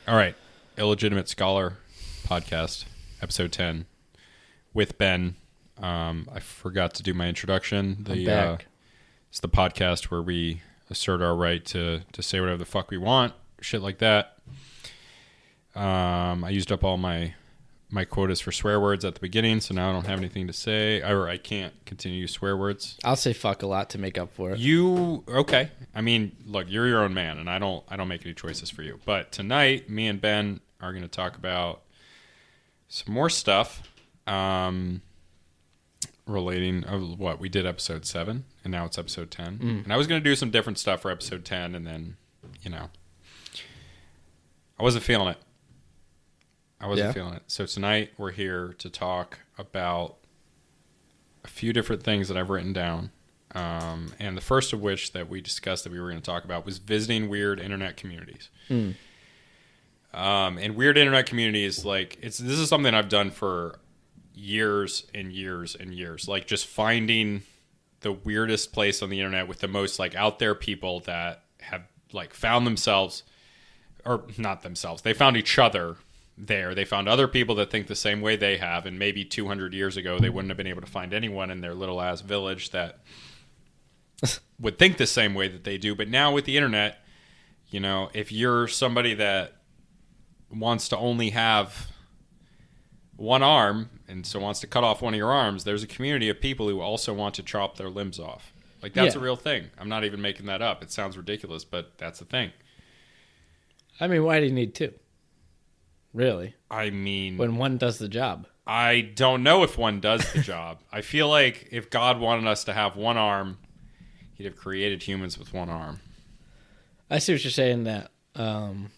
All right. Illegitimate Scholar podcast, episode 10, with Ben. I forgot to do my introduction. I'm back. It's the podcast where we assert our right to say whatever the fuck we want, shit like that. I used up all my quotas for swear words at the beginning, so now I don't have anything to say, or I can't continue to use swear words. I'll say fuck a lot to make up for it. Okay. I mean, look, you're your own man, and I don't make any choices for you. But tonight, me and Ben are going to talk about some more stuff relating what we did episode 7, and now it's episode 10. And I was going to do some different stuff for episode 10, and then, I wasn't feeling it. Feeling it. So tonight we're here to talk about a few different things that I've written down. And the first of which that we discussed that we were going to talk about was visiting weird internet communities. And weird internet communities, this is something I've done for years and years and years. Like just finding the weirdest place on the internet with the most out there people that have found themselves, or not themselves, they found each other there. They found other people that think the same way they have, and maybe 200 years ago they wouldn't have been able to find anyone in their little ass village that would think the same way that they do. But now with the internet, if you're somebody that wants to only have one arm and so wants to cut off one of your arms, there's a community of people who also want to chop their limbs off. That's a real thing. I'm not even making that up. It sounds ridiculous, but that's the thing. I mean, why do you need two? Really? I mean, when one does the job. I don't know if one does the job. I feel like if God wanted us to have one arm, he'd have created humans with one arm. I see what you're saying. That, the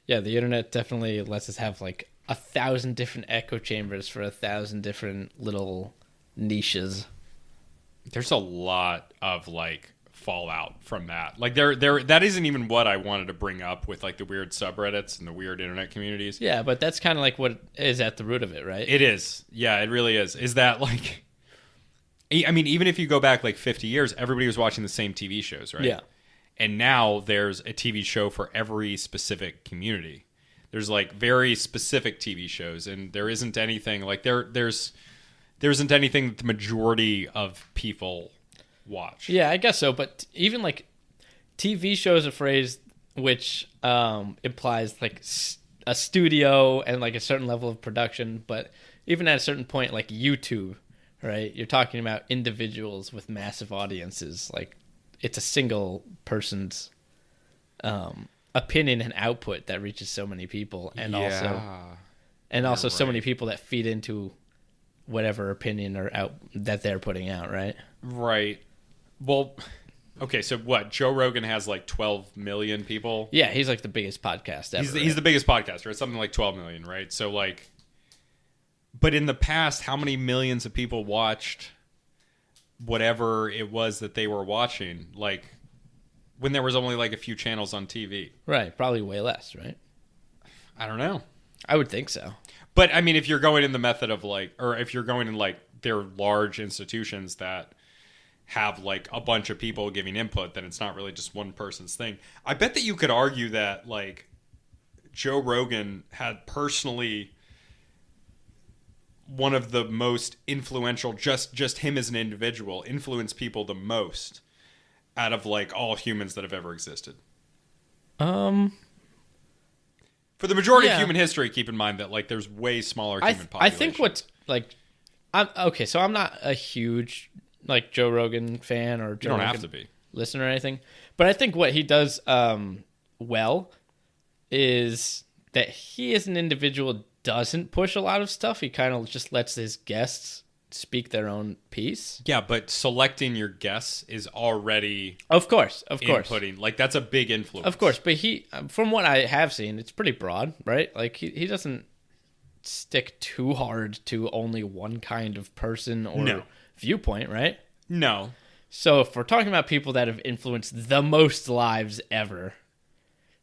internet definitely lets us have 1,000 different echo chambers for 1,000 different little niches. There's a lot of fallout from that. That isn't even what I wanted to bring up with the weird subreddits and the weird internet communities. Yeah, but that's kind of what is at the root of it, right? It is. Yeah, it really is. Is that I mean, even if you go back 50 years, everybody was watching the same TV shows, right? Yeah. And now there's a TV show for every specific community. There's very specific TV shows, and there isn't anything there isn't anything that the majority of people watch. Yeah, I guess so. But even TV shows, a phrase which implies a studio and a certain level of production. But even at a certain point, YouTube, right? You're talking about individuals with massive audiences. It's a single person's opinion and output that reaches so many people, and also so many people that feed into whatever opinion or out that they're putting out, right? Right. Well, okay, so what? Joe Rogan has 12 million people? Yeah, he's the biggest podcast ever. He's the biggest podcaster. It's something like 12 million, right? So but in the past, how many millions of people watched whatever it was that they were watching? When there was only a few channels on TV. Right, probably way less, right? I don't know. I would think so. But I mean, if you're going in the method of or if you're going in they're large institutions that have a bunch of people giving input, then it's not really just one person's thing. I bet that you could argue that Joe Rogan had personally one of the most influential, just him as an individual, influenced people the most out of all humans that have ever existed. For the majority of human history, keep in mind that there's way smaller human populations. I think what's so I'm not a huge Joe Rogan fan or Joe you don't Rogan have to be listener or anything, but I think what he does well is that he as an individual doesn't push a lot of stuff. He kind of just lets his guests speak their own piece. Yeah, but selecting your guests is already of course inputting. That's a big influence. Of course, but he, from what I have seen, it's pretty broad, right? He doesn't stick too hard to only one kind of person or viewpoint, right? No. So if we're talking about people that have influenced the most lives ever,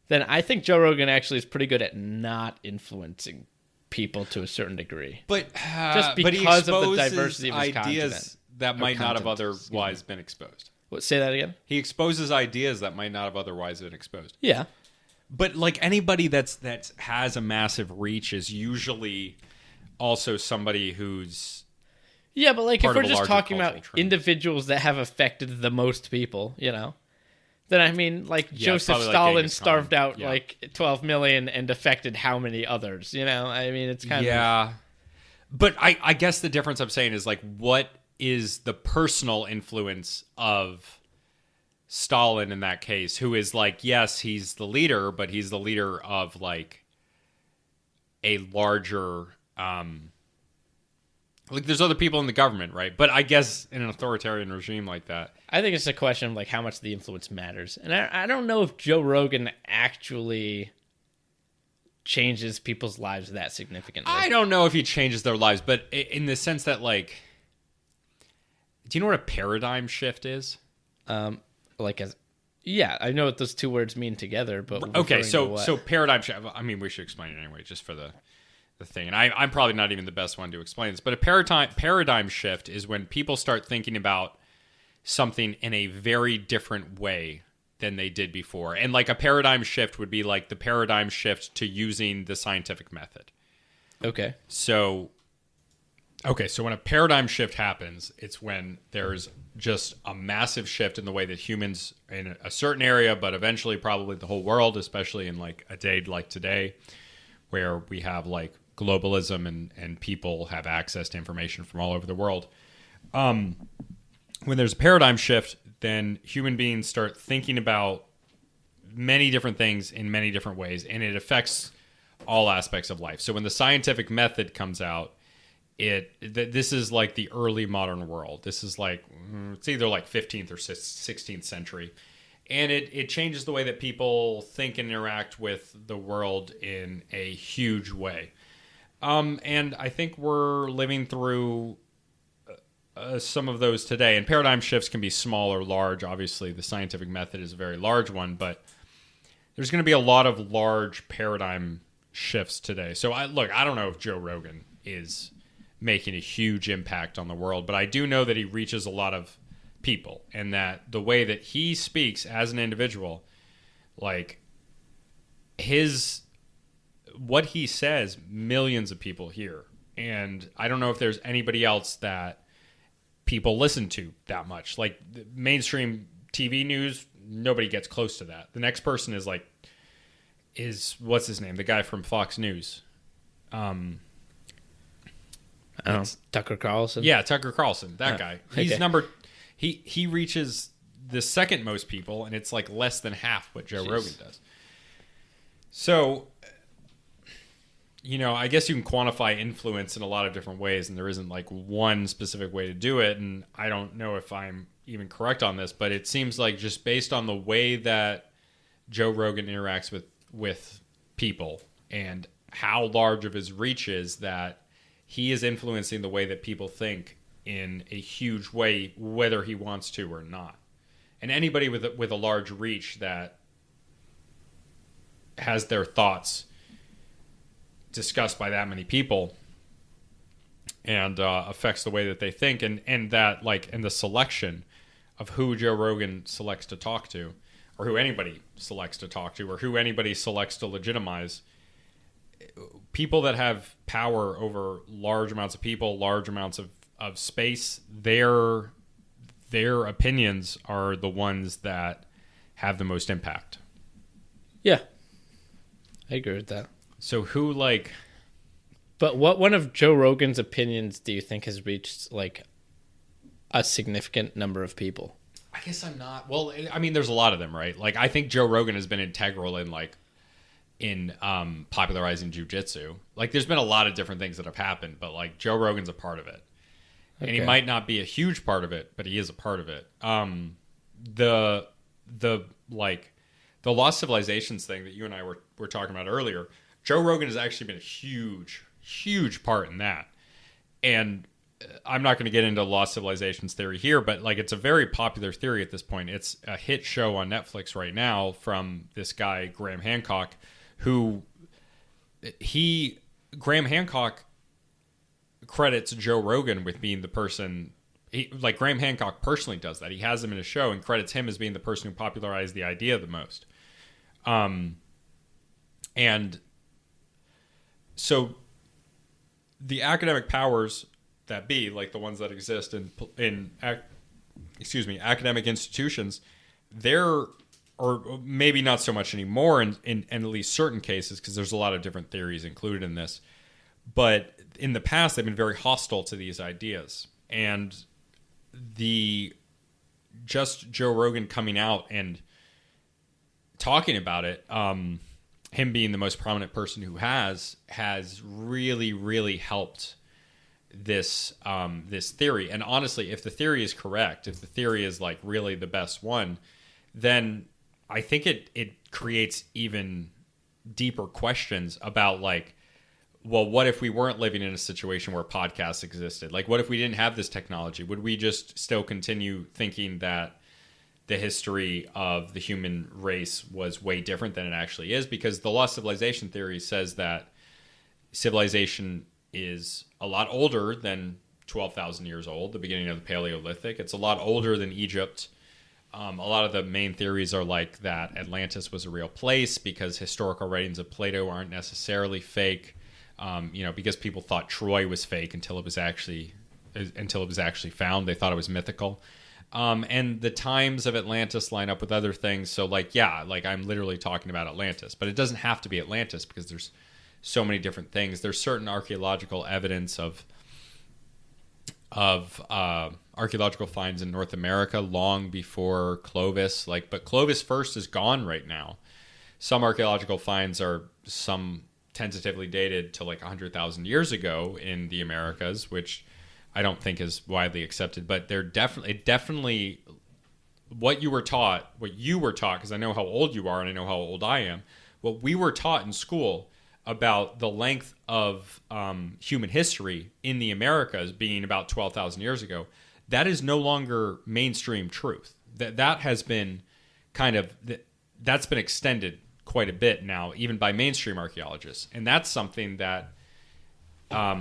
then I think Joe Rogan actually is pretty good at not influencing people to a certain degree. But just because of the diversity of his ideas content, that might not have otherwise been exposed. What, say that again? He exposes ideas that might not have otherwise been exposed. Yeah. But like anybody that has a massive reach is usually also somebody who's Yeah, but like if part of we're a just larger talking about cultural trend. individuals that have affected the most people, then I mean, like Yeah, Joseph probably like Stalin Genghis Khan. starved out Yeah. like 12 million and affected how many others? I mean, it's kind of Yeah. But I guess the difference I'm saying is like, what is the personal influence of Stalin in that case, who is like, yes, he's the leader, but he's the leader of like a larger, like there's other people in the government, right? But I guess in an authoritarian regime like that, I think it's a question of like how much the influence matters, and I don't know if Joe Rogan actually changes people's lives that significantly. I don't know if he changes their lives, but in the sense that like, do you know what a paradigm shift is? Yeah, I know what those two words mean together, but Okay, referring to so what? paradigm shift. I mean, we should explain it anyway, just for the thing. And I'm probably not even the best one to explain this, but a paradigm shift is when people start thinking about something in a very different way than they did before. And like a paradigm shift would be like the paradigm shift to using the scientific method. Okay. So when a paradigm shift happens, it's when there's just a massive shift in the way that humans in a certain area, but eventually probably the whole world, especially in like a day like today, where we have like globalism and people have access to information from all over the world. When there's a paradigm shift, then human beings start thinking about many different things in many different ways, and it affects all aspects of life. So when the scientific method comes out, this is like the early modern world. This is like, it's either like 15th or 16th century. And it changes the way that people think and interact with the world in a huge way. And I think we're living through some of those today. And paradigm shifts can be small or large. Obviously, the scientific method is a very large one, but there's going to be a lot of large paradigm shifts today. So I don't know if Joe Rogan is making a huge impact on the world, but I do know that he reaches a lot of people, and that the way that he speaks as an individual, like what he says, millions of people hear. And I don't know if there's anybody else that people listen to that much. Like the mainstream TV news, nobody gets close to that. The next person is what's his name? The guy from Fox News. Tucker Carlson. Yeah, Tucker Carlson. That guy. He's okay. He reaches the second most people, and it's like less than half what Joe Rogan does. So, I guess you can quantify influence in a lot of different ways, and there isn't like one specific way to do it. And I don't know if I'm even correct on this, but it seems like just based on the way that Joe Rogan interacts with people and how large of his reach is, that he is influencing the way that people think in a huge way, whether he wants to or not. And anybody with a large reach that has their thoughts discussed by that many people and affects the way that they think, and that like in the selection of who Joe Rogan selects to talk to, or who anybody selects to talk to, or who anybody selects to legitimize, people that have power over large amounts of people, large amounts of space, their opinions are the ones that have the most impact. Yeah, I agree with that. So But what one of Joe Rogan's opinions do you think has reached like a significant number of people? I guess I'm not. Well, I mean, there's a lot of them, right? Like, I think Joe Rogan has been integral in popularizing jiu-jitsu. Like, there's been a lot of different things that have happened, but like Joe Rogan's a part of it. Okay. And he might not be a huge part of it, but he is a part of it. The lost civilizations thing that you and I were talking about earlier, Joe Rogan has actually been a huge part in that. And I'm not going to get into lost civilizations theory here, but like it's a very popular theory at this point. It's a hit show on Netflix right now from this guy, Graham Hancock, Graham Hancock credits Joe Rogan with being the person, Graham Hancock personally does that. He has him in a show and credits him as being the person who popularized the idea the most. And so the academic powers that be, like the ones that exist in academic institutions, they're, or maybe not so much anymore in at least certain cases, because there's a lot of different theories included in this. But in the past, they've been very hostile to these ideas. And just Joe Rogan coming out and talking about it, him being the most prominent person who has really, really helped this theory. And honestly, if the theory is correct, if the theory is like really the best one, then I think it creates even deeper questions about like, well, what if we weren't living in a situation where podcasts existed? Like, what if we didn't have this technology? Would we just still continue thinking that the history of the human race was way different than it actually is? Because the lost civilization theory says that civilization is a lot older than 12,000 years old, the beginning of the Paleolithic. It's a lot older than Egypt. A lot of the main theories are like that Atlantis was a real place because historical writings of Plato aren't necessarily fake. Because people thought Troy was fake until it was actually found. They thought it was mythical. And the times of Atlantis line up with other things. So I'm literally talking about Atlantis, but it doesn't have to be Atlantis because there's so many different things. There's certain archaeological evidence of archaeological finds in North America long before Clovis. But Clovis first is gone right now. Some archaeological finds are tentatively dated to like 100,000 years ago in the Americas, which I don't think is widely accepted, but they're definitely what you were taught, because I know how old you are and I know how old I am, what we were taught in school about the length of human history in the Americas being about 12,000 years ago, that is no longer mainstream truth. That has been that's been extended quite a bit now, even by mainstream archaeologists. And that's something that not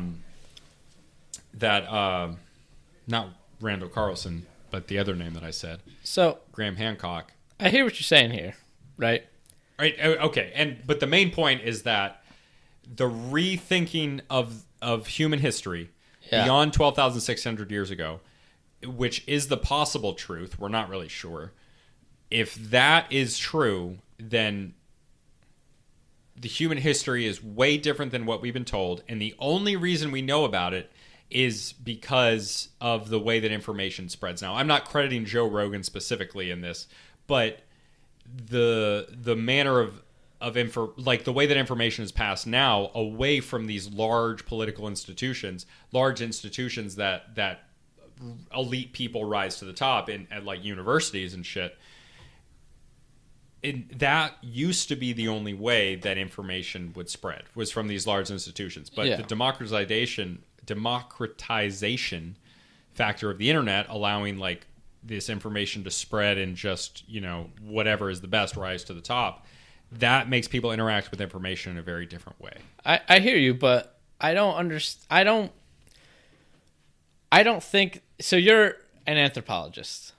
Randall Carlson, but the other name that I said. So Graham Hancock. I hear what you're saying here, right? Right. Okay. But the main point is that the rethinking of human history beyond 12,600 years ago, which is the possible truth, we're not really sure. If that is true, then the human history is way different than what we've been told, and the only reason we know about it is because of the way that information spreads. Now, I'm not crediting Joe Rogan specifically in this, but the manner of the way that information is passed now away from these large political institutions, large institutions that elite people rise to the top at like universities and shit. That used to be the only way that information would spread, was from these large institutions. But the democratization factor of the internet, allowing like this information to spread and just, whatever is the best rise to the top, that makes people interact with information in a very different way. I hear you, but I don't understand. I don't think so. You're an anthropologist.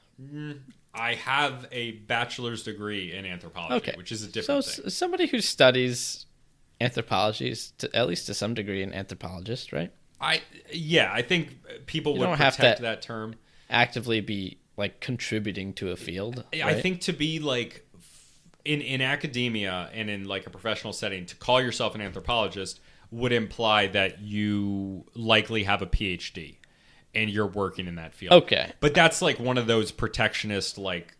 I have a bachelor's degrey in anthropology, which is a different thing. So somebody who studies anthropology is, at least to some degree, an anthropologist, right? I think people would protect that term. Actively be like contributing to a field. Right? I think to be like in academia and in like a professional setting, to call yourself an anthropologist would imply that you likely have a PhD. And you're working in that field. Okay. But that's like one of those protectionist, like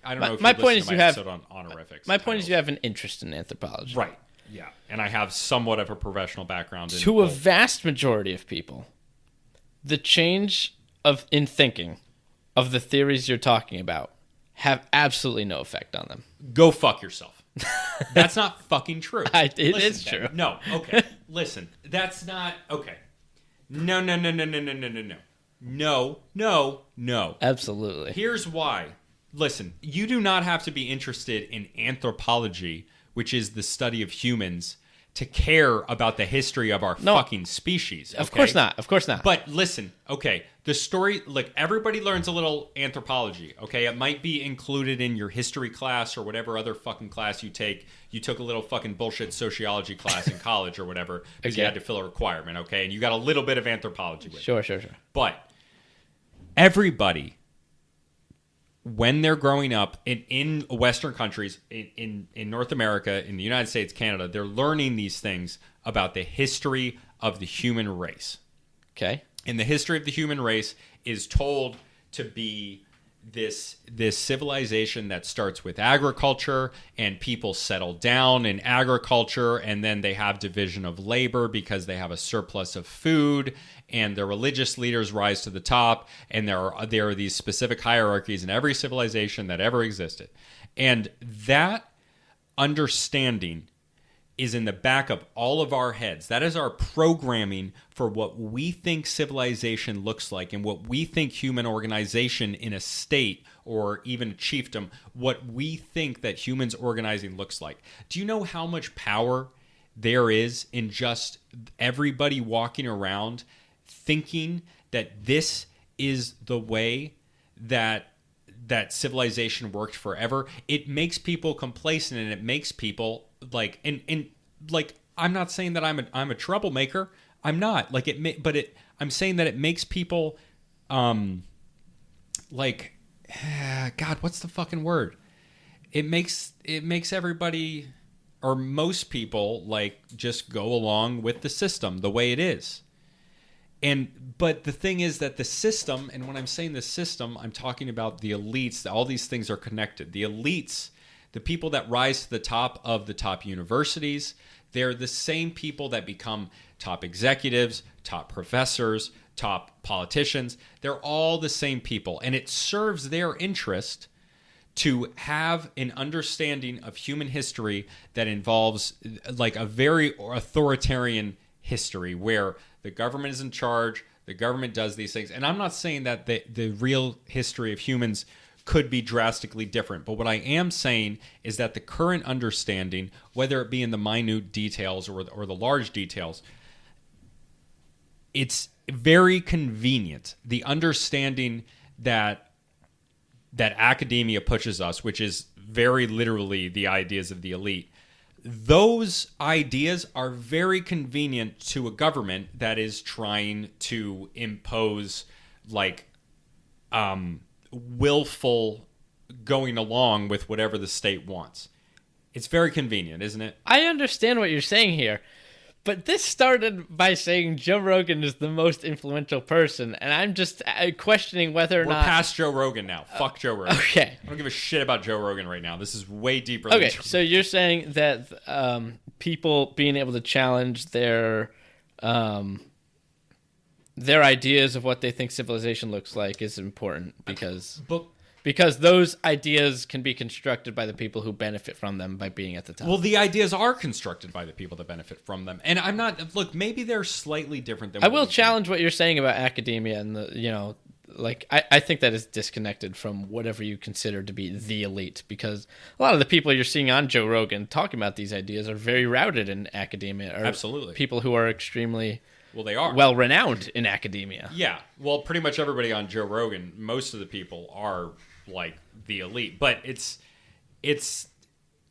I don't know if my you point listen is to my you episode on honorifics. My point is you have an interest in anthropology. Right. Yeah. And I have somewhat of a professional background. To a vast majority of people, the change in thinking of the theories you're talking about have absolutely no effect on them. Go fuck yourself. That's not fucking true. It is true. No. Okay. Listen. That's not... Okay. No. No. Absolutely. Here's why. Listen, you do not have to be interested in anthropology, which is the study of humans, to care about the history of our fucking species. Okay? Of course not. Of course not. But listen, okay, the story, like, everybody learns a little anthropology, okay? It might be included in your history class or whatever other fucking class you take. You took a little fucking bullshit sociology class in college or whatever because you had to fill a requirement, okay? And you got a little bit of anthropology with it. Sure. But everybody, when they're growing up in Western countries, in North America, in the United States, Canada, they're learning these things about the history of the human race. Okay. And the history of the human race is told to be this civilization that starts with agriculture, and people settle down in agriculture, and then they have division of labor because they have a surplus of food, and the religious leaders rise to the top, and there are these specific hierarchies in every civilization that ever existed. And that understanding is in the back of all of our heads. That is our programming for what we think civilization looks like and what we think human organization in a state or even a chiefdom, what we think that humans organizing looks like. Do you know how much power there is in just everybody walking around thinking that this is the way that civilization worked forever? It makes people complacent, and it makes people like, and like, I'm not saying that I'm a troublemaker. I'm not. Like, I'm saying that it makes people like, God, what's the fucking word? It makes everybody, or most people, like, just go along with the system the way it is. But the thing is that the system, and when I'm saying the system, I'm talking about the elites. All these things are connected. The elites, the people that rise to the top of the top universities, they're the same people that become top executives, top professors, top politicians. They're all the same people. And it serves their interest to have an understanding of human history that involves like a very authoritarian history where the government is in charge, the government does these things. And I'm not saying that the real history of humans could be drastically different. But what I am saying is that the current understanding, whether it be in the minute details or the large details, it's very convenient. The understanding that academia pushes us, which is very literally the ideas of the elite, those ideas are very convenient to a government that is trying to impose like willful going along with whatever the state wants. It's very convenient, isn't it? I understand what you're saying here, but this started by saying Joe Rogan is the most influential person, and I'm just questioning whether or We're not... We're past Joe Rogan now. Fuck Joe Rogan. Okay. I don't give a shit about Joe Rogan right now. This is way deeper Okay, than so you're saying that people being able to challenge their ideas of what they think civilization looks like is important because those ideas can be constructed by the people who benefit from them by being at the top. Well, the ideas are constructed by the people that benefit from them. And I'm not... Look, maybe they're slightly different than... I will challenge what you're saying about academia and I think that is disconnected from whatever you consider to be the elite, because a lot of the people you're seeing on Joe Rogan talking about these ideas are very routed in academia. Or absolutely. People who are extremely... Well, they are well-renowned in academia. Yeah. Well, pretty much everybody on Joe Rogan, most of the people are like the elite. But it's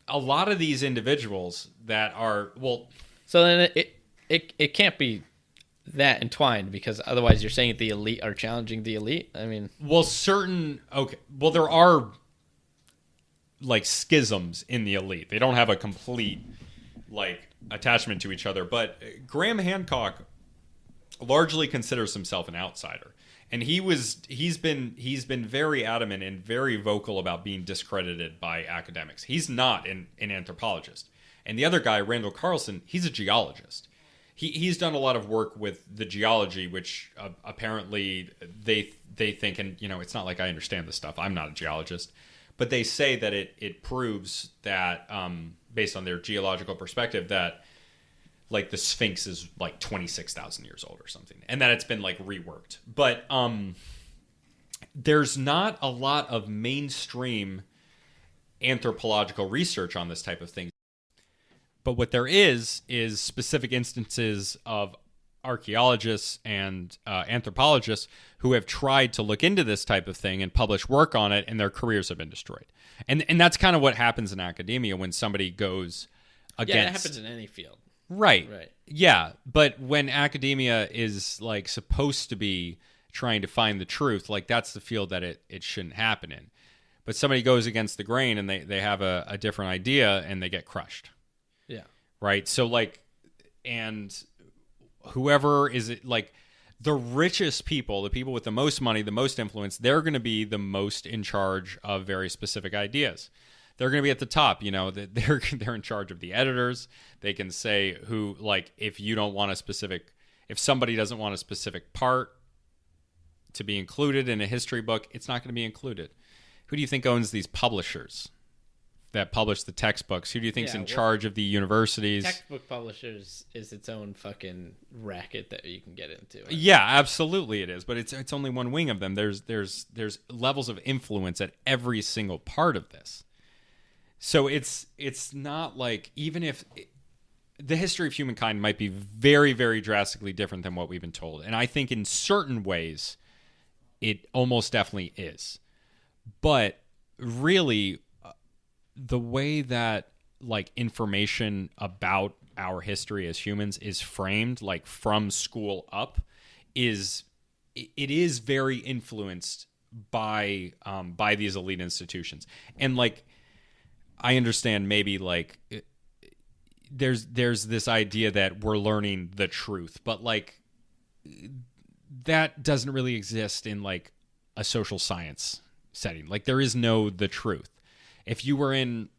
a lot of these individuals that are, well... So then it can't be that entwined, because otherwise you're saying the elite are challenging the elite? I mean... Well, well, there are like schisms in the elite. They don't have a complete like attachment to each other. But Graham Hancock largely considers himself an outsider, and he's been very adamant and very vocal about being discredited by academics. He's not an anthropologist, and the other guy, Randall Carlson, he's a geologist. He's done a lot of work with the geology, which apparently they think, and it's not like I understand this stuff. I'm not a geologist, but they say that it proves that based on their geological perspective that like the Sphinx is like 26,000 years old or something, and that it's been like reworked. But there's not a lot of mainstream anthropological research on this type of thing. But what there is specific instances of archaeologists and anthropologists who have tried to look into this type of thing and publish work on it, and their careers have been destroyed. And that's kind of what happens in academia when somebody goes against. Yeah, that happens in any field. Right. Right. Yeah, but when academia is like supposed to be trying to find the truth, like that's the field that it shouldn't happen in. But somebody goes against the grain and they have a different idea and they get crushed. Yeah. Right. So like, and whoever is it, like the richest people, the people with the most money, the most influence, they're going to be the most in charge of very specific ideas. They're going to be at the top, you know, they're in charge of the editors. They can say who, like, if somebody doesn't want a specific part to be included in a history book, it's not going to be included. Who do you think owns these publishers that publish the textbooks? Who do you think's in charge of the universities? Textbook publishers is its own fucking racket that you can get into. Yeah, absolutely it is, but it's only one wing of them. There's levels of influence at every single part of this. So it's not like, even if the history of humankind might be very, very drastically different than what we've been told. And I think in certain ways it almost definitely is. But really, the way that like information about our history as humans is framed, like from school up, it is very influenced by these elite institutions. And like, I understand maybe like there's this idea that we're learning the truth, but like that doesn't really exist in like a social science setting. Like there is no the truth. If you were in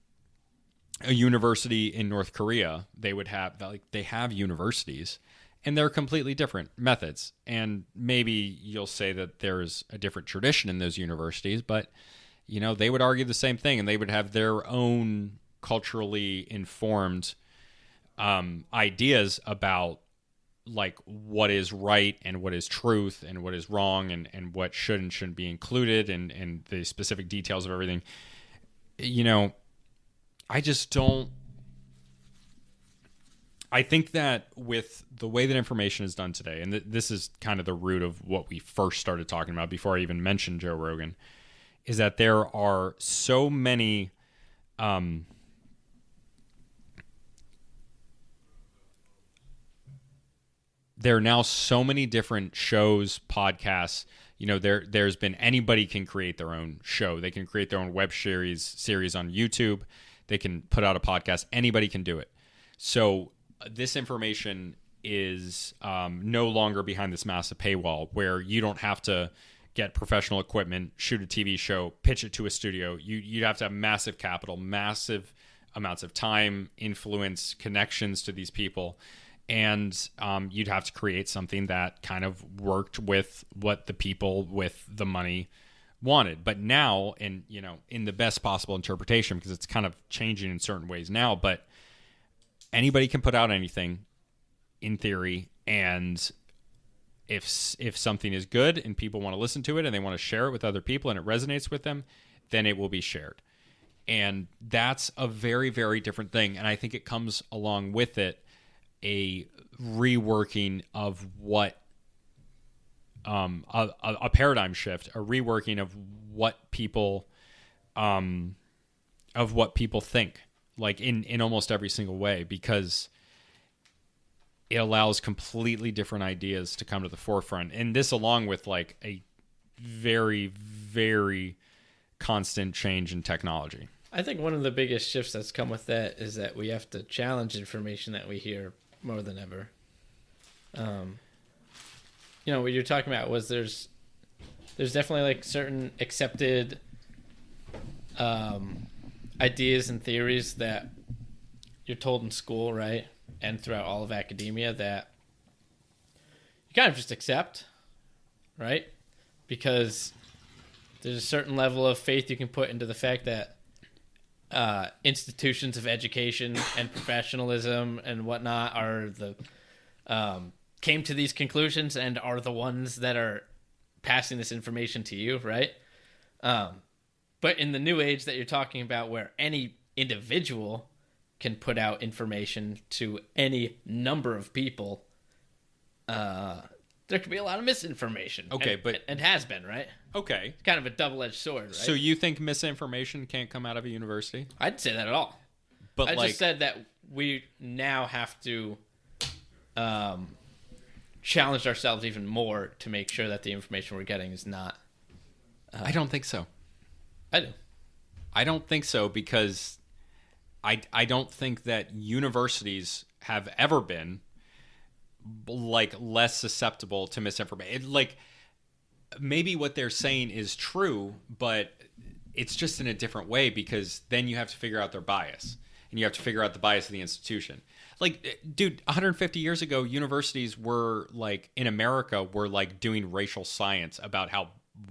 a university in North Korea, they would have they have universities and they're completely different methods. And maybe you'll say that there's a different tradition in those universities, but you know, they would argue the same thing, and they would have their own culturally informed ideas about like what is right and what is truth and what is wrong and what should and shouldn't be included and the specific details of everything. You know, I just don't. I think that with the way that information is done today, and this is kind of the root of what we first started talking about before I even mentioned Joe Rogan, is that there are so many there are now so many different shows, podcasts. You know, there's been, anybody can create their own show. They can create their own web series on YouTube. They can put out a podcast. Anybody can do it. So this information is no longer behind this massive paywall where you don't have to get professional equipment, shoot a TV show, pitch it to a studio. You'd have to have massive capital, massive amounts of time, influence, connections to these people. And you'd have to create something that kind of worked with what the people with the money wanted. But now, in the best possible interpretation, because it's kind of changing in certain ways now, but anybody can put out anything in theory, and if something is good and people want to listen to it and they want to share it with other people and it resonates with them, then it will be shared. And that's a very, very different thing. And I think it comes along with it a reworking of what a paradigm shift, a reworking of what people think, like in almost every single way, because it allows completely different ideas to come to the forefront. And this, along with like a very, very constant change in technology. I think one of the biggest shifts that's come with that is that we have to challenge information that we hear more than ever. What you're talking about was there's definitely like certain accepted ideas and theories that you're told in school, right? And throughout all of academia that you kind of just accept, right? Because there's a certain level of faith you can put into the fact that institutions of education and professionalism and whatnot are the came to these conclusions and are the ones that are passing this information to you, right? But in the new age that you're talking about, where any individual can put out information to any number of people, there could be a lot of misinformation. Okay, and has been, right? Okay. It's kind of a double-edged sword, right? So you think misinformation can't come out of a university? I didn't say that at all. But I just said that we now have to challenge ourselves even more to make sure that the information we're getting is not... I don't think so. I do. I don't think so because I don't think that universities have ever been like less susceptible to misinformation. Like maybe what they're saying is true, but it's just in a different way because then you have to figure out their bias and you have to figure out the bias of the institution. Like, dude, 150 years ago, universities were like in America were like doing racial science about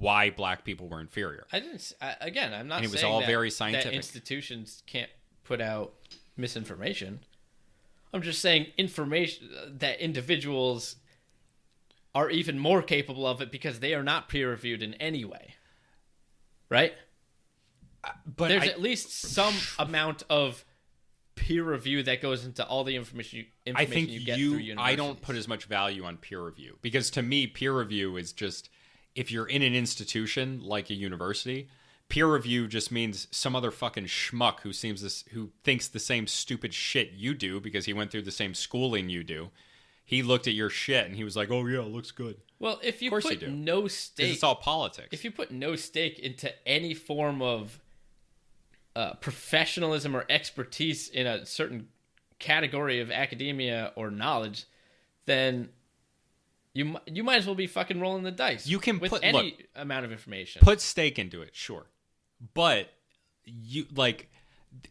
why black people were inferior. I'm not saying it was all very scientific. That institutions can't put out misinformation. I'm just saying information that individuals are even more capable of it because they are not peer-reviewed in any way. Right? But there's at least some amount of peer review that goes into all the information you get through universities. I don't put as much value on peer review because to me, peer review is just if you're in an institution like a university, peer review just means some other fucking schmuck who thinks the same stupid shit you do because he went through the same schooling you do. He looked at your shit and he was like, "Oh yeah, it looks good." Well, if you put no stake, it's all politics. If you put no stake into any form of professionalism or expertise in a certain category of academia or knowledge, then you might as well be fucking rolling the dice. You can with put any amount of information. Put stake into it, sure, but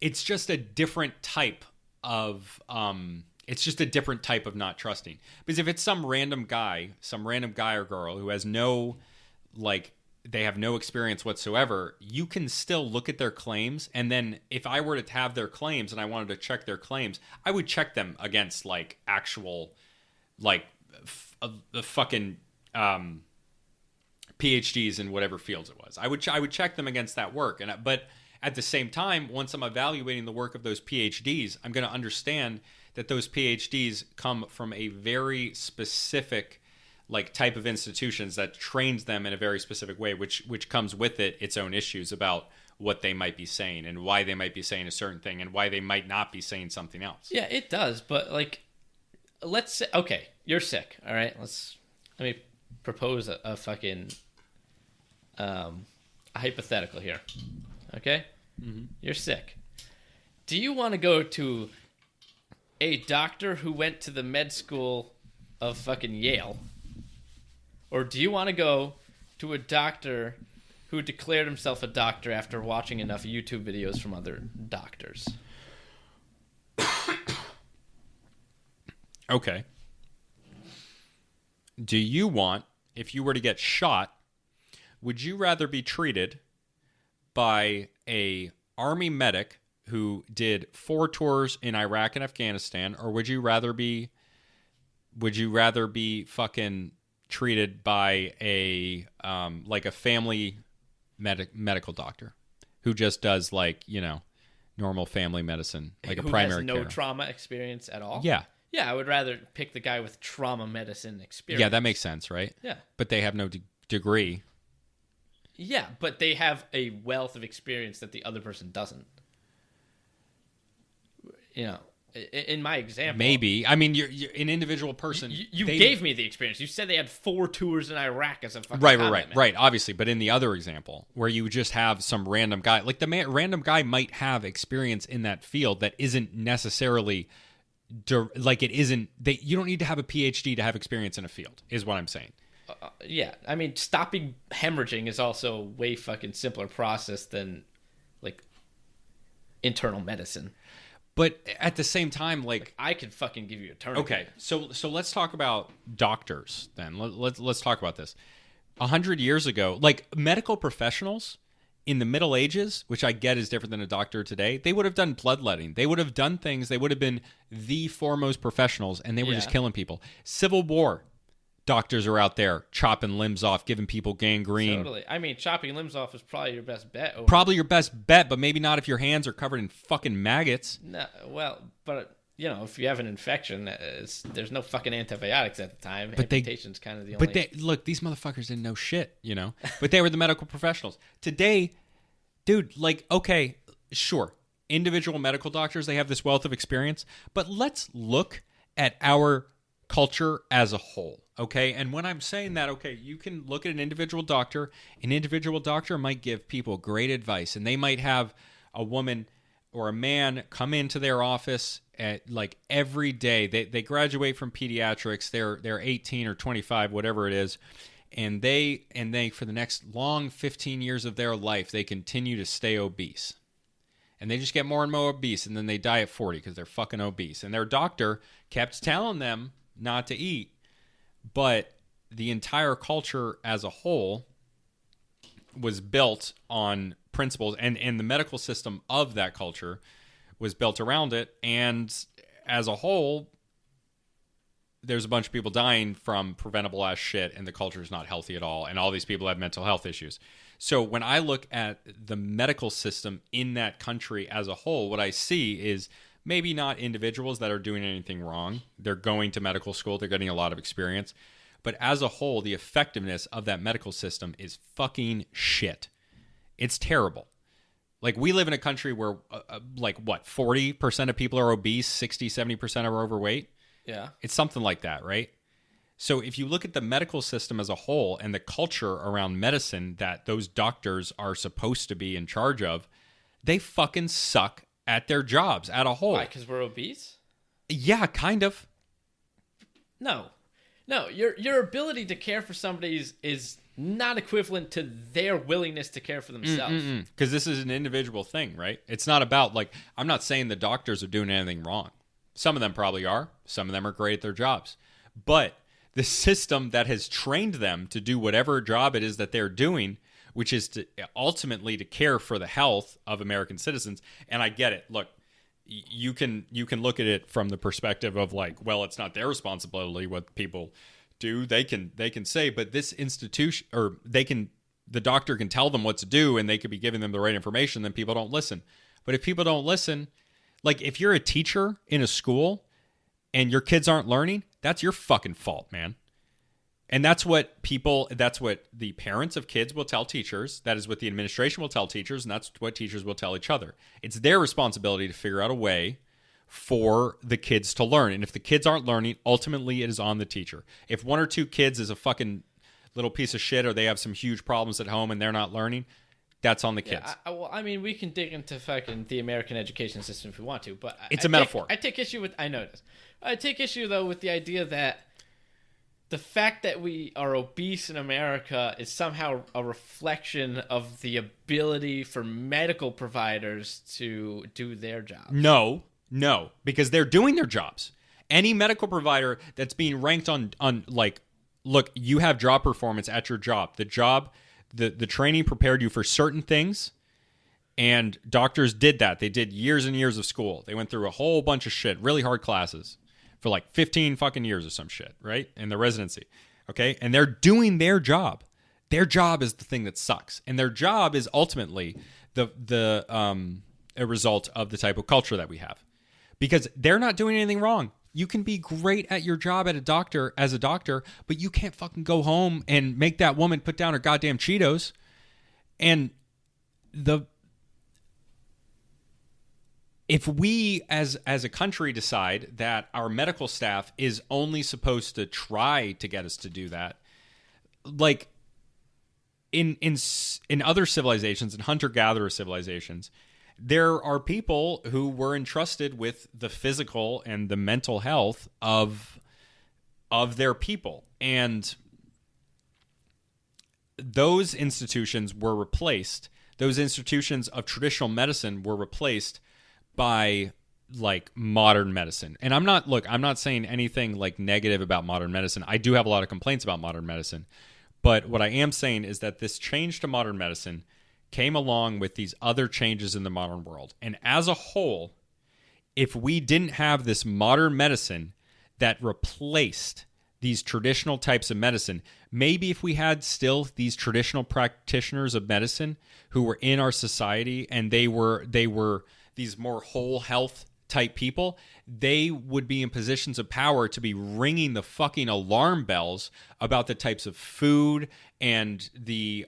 it's just a different type of it's just a different type of not trusting. Because if it's some random guy or girl who has they have no experience whatsoever, you can still look at their claims. And then if I were to have their claims and I wanted to check their claims, I would check them against actual the fucking PhDs in whatever fields it was. I would check them against that work. But at the same time, once I'm evaluating the work of those PhDs, I'm going to understand that those PhDs come from a very specific type of institutions that trains them in a very specific way, which comes with its own issues about what they might be saying and why they might be saying a certain thing and why they might not be saying something else. Yeah, it does. But let's say, okay, you're sick. All right, let me propose a fucking a hypothetical here. Okay, You're sick. Do you want to go to a doctor who went to the med school of fucking Yale? Or do you want to go to a doctor who declared himself a doctor after watching enough YouTube videos from other doctors? Okay. Do you want, if you were to get shot, would you rather be treated by a army medic who did 4 tours in Iraq and Afghanistan, or would you rather be fucking treated by a family medical doctor who just does normal family medicine, like who a primary has no care. trauma experience at all? Yeah. Yeah, I would rather pick the guy with trauma medicine experience. Yeah, that makes sense, right? Yeah. But they have no degree. Yeah, but they have a wealth of experience that the other person doesn't. In my example, Maybe. I mean, you're an individual person. You gave me the experience. You said they had 4 tours in Iraq as a fucking Right. Obviously, but in the other example, where you just have some random guy, random guy might have experience in that field that isn't necessarily you don't need to have a PhD to have experience in a field, is what I'm saying. Yeah, I mean, stopping hemorrhaging is also a way fucking simpler process than internal medicine. But at the same time, I could fucking give you a tourniquet. Okay, so let's talk about doctors then. Let's talk about this. 100 years ago, medical professionals in the Middle Ages, which I get is different than a doctor today, they would have done bloodletting. They would have done things. They would have been the foremost professionals, and they were just killing people. Civil War, doctors are out there chopping limbs off, giving people gangrene. Totally. I mean, chopping limbs off is probably your best bet. Probably your best bet, but maybe not if your hands are covered in fucking maggots. No, well, but if you have an infection, there's no fucking antibiotics at the time. But amputation's kind of the only. But look, these motherfuckers didn't know shit, But they were the medical professionals. Today, dude, like, okay, sure, individual medical doctors, they have this wealth of experience, but let's look at our culture as a whole, okay? And when I'm saying that, okay, you can look at an individual doctor. An individual doctor might give people great advice, and they might have a woman or a man come into their office at like every day. They graduate from pediatrics. They're 18 or 25, whatever it is, and they for the next long 15 years of their life, they continue to stay obese. And they just get more and more obese, and then they die at 40 because they're fucking obese. And their doctor kept telling them not to eat, but the entire culture as a whole was built on principles, and the medical system of that culture was built around it. And as a whole, there's a bunch of people dying from preventable ass shit, and the culture is not healthy at all. And all these people have mental health issues. So when I look at the medical system in that country as a whole, what I see is maybe not individuals that are doing anything wrong. They're going to medical school. They're getting a lot of experience. But as a whole, the effectiveness of that medical system is fucking shit. It's terrible. Like, we live in a country where, 40% of people are obese, 60, 70% are overweight? Yeah. It's something like that, right? So if you look at the medical system as a whole and the culture around medicine that those doctors are supposed to be in charge of, they fucking suck at their jobs at a whole. Why? Because we're obese? Yeah, kind of. No, your ability to care for somebody is not equivalent to their willingness to care for themselves. Because this is an individual thing, right? It's not about, like, I'm not saying the doctors are doing anything wrong. Some of them probably are. Some of them are great at their jobs. But the system that has trained them to do whatever job it is that they're doing, which is to ultimately to care for the health of American citizens. And I get it. Look, you can look at it from the perspective of, like, well, it's not their responsibility what people do. They can say, but this institution, or the doctor can tell them what to do, and they could be giving them the right information. Then people don't listen. But if people don't listen, like, if you're a teacher in a school and your kids aren't learning, that's your fucking fault, man. And that's what the parents of kids will tell teachers. That is what the administration will tell teachers, and that's what teachers will tell each other. It's their responsibility to figure out a way for the kids to learn. And if the kids aren't learning, ultimately it is on the teacher. If one or two kids is a fucking little piece of shit, or they have some huge problems at home and they're not learning, that's on the kids. Yeah, we can dig into fucking the American education system if we want to, but it's a metaphor. I take issue with. I know this. I take issue though with the idea that the fact that we are obese in America is somehow a reflection of the ability for medical providers to do their job. No, because they're doing their jobs. Any medical provider that's being ranked on like, look, you have job performance at your job. The training prepared you for certain things, and doctors did that. They did years and years of school. They went through a whole bunch of shit, really hard classes for like 15 fucking years or some shit, right? In the residency, okay? And they're doing their job. Their job is the thing that sucks. And their job is ultimately a result of the type of culture that we have. Because they're not doing anything wrong. You can be great at your job as a doctor, but you can't fucking go home and make that woman put down her goddamn Cheetos. And if we as a country decide that our medical staff is only supposed to try to get us to do that, like in other civilizations, in hunter-gatherer civilizations, there are people who were entrusted with the physical and the mental health of their people. And those institutions were replaced. Those institutions of traditional medicine were replaced by, like, modern medicine. And I'm not saying anything like negative about modern medicine. I do have a lot of complaints about modern medicine. But what I am saying is that this change to modern medicine came along with these other changes in the modern world. And as a whole, if we didn't have this modern medicine that replaced these traditional types of medicine, maybe if we had still these traditional practitioners of medicine who were in our society and they were these more whole health type people, they would be in positions of power to be ringing the fucking alarm bells about the types of food and the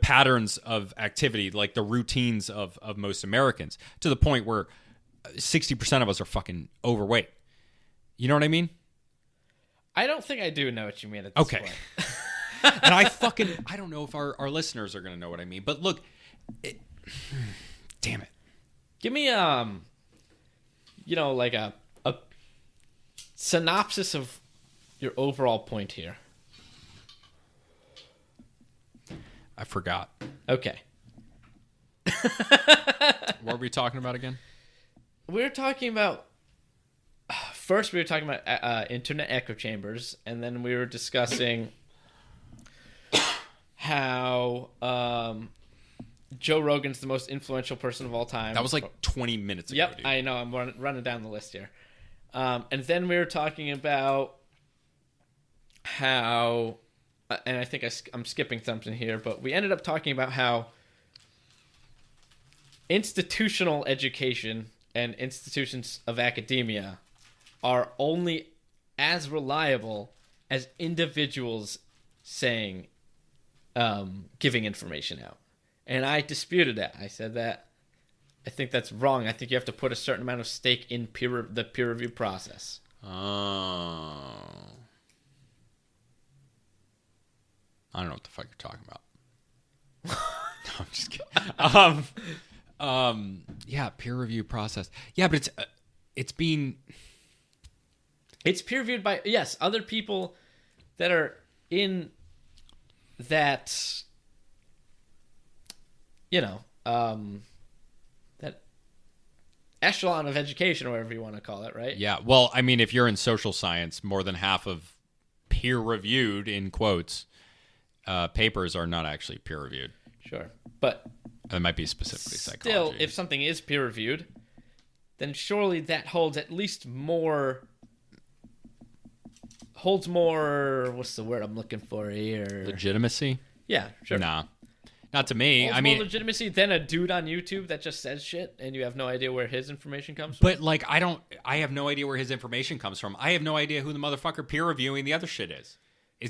patterns of activity, like the routines of most Americans, to the point where 60% of us are fucking overweight. You know what I mean? I don't think I do know what you mean at this point. And I don't know if our listeners are going to know what I mean, but look, damn it. Give me, like a synopsis of your overall point here. I forgot. Okay. What were we talking about again? We were talking about internet echo chambers, and then we were discussing how Joe Rogan's the most influential person of all time. That was like 20 minutes ago. Yep, dude. I know. I'm running down the list here. And then we were talking about how, and I think I'm skipping something here, but we ended up talking about how institutional education and institutions of academia are only as reliable as individuals saying, giving information out. And I disputed that. I said that I think that's wrong. I think you have to put a certain amount of stake in the peer review process. Oh. I don't know what the fuck you're talking about. No, I'm just kidding. Yeah, peer review process. Yeah, but it's being... It's peer reviewed by, yes, other people that are in that, that echelon of education, or whatever you want to call it, right? Yeah, well, I mean, if you're in social science, more than half of peer-reviewed, in quotes, papers are not actually peer-reviewed. Sure, but... That might be specifically psychology. Still, if something is peer-reviewed, then surely that holds at least more... Holds more... What's the word I'm looking for here? Legitimacy? Yeah, sure. Nah. Not to me. Holds more legitimacy than a dude on YouTube that just says shit and you have no idea where his information comes from. But, like, I have no idea where his information comes from. I have no idea who the motherfucker peer-reviewing the other shit is